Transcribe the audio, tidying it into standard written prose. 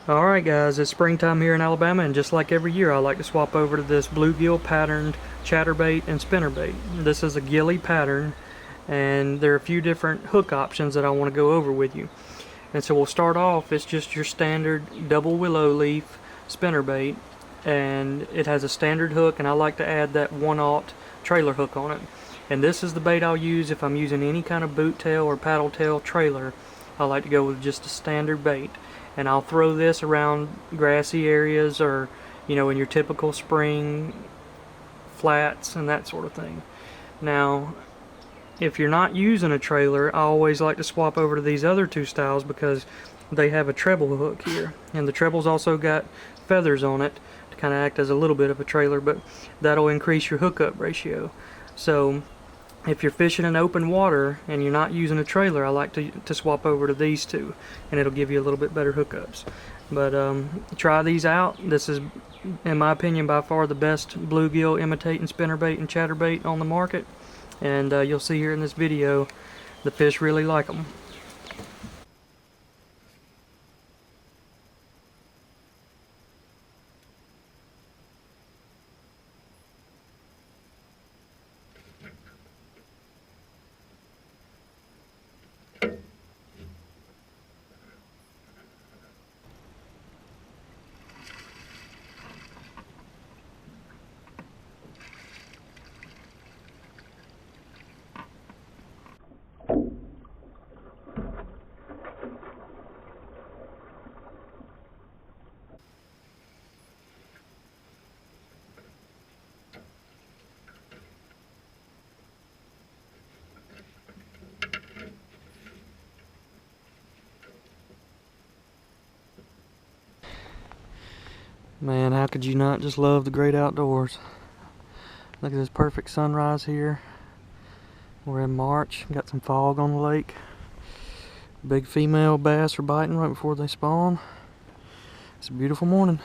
Alright guys, it's springtime here in Alabama, and just like every year I like to swap over to this bluegill patterned chatterbait and spinnerbait. This is a Gilly pattern, and there are a few different hook options that I want to go over with you. And so we'll start off, it's just your standard double willow leaf spinnerbait, and it has a standard hook, and I like to add that 1/0 trailer hook on it. And this is the bait I'll use if I'm using any kind of boot tail or paddle tail trailer. I like to go with just a standard bait. And I'll throw this around grassy areas, or in your typical spring flats and that sort of thing. Now, if you're not using a trailer, I always like to swap over to these other two styles because they have a treble hook here, and the treble's also got feathers on it to kind of act as a little bit of a trailer, but that'll increase your hookup ratio. So if you're fishing in open water and you're not using a trailer, I like to swap over to these two, and it'll give you a little bit better hookups. But try these out. This is, in my opinion, by far the best bluegill imitating spinnerbait and chatterbait on the market, and you'll see here in this video the fish really like them. Man, how could you not just love the great outdoors? Look at this perfect sunrise here. We're in March, got some fog on the lake. Big female bass are biting right before they spawn. It's a beautiful morning.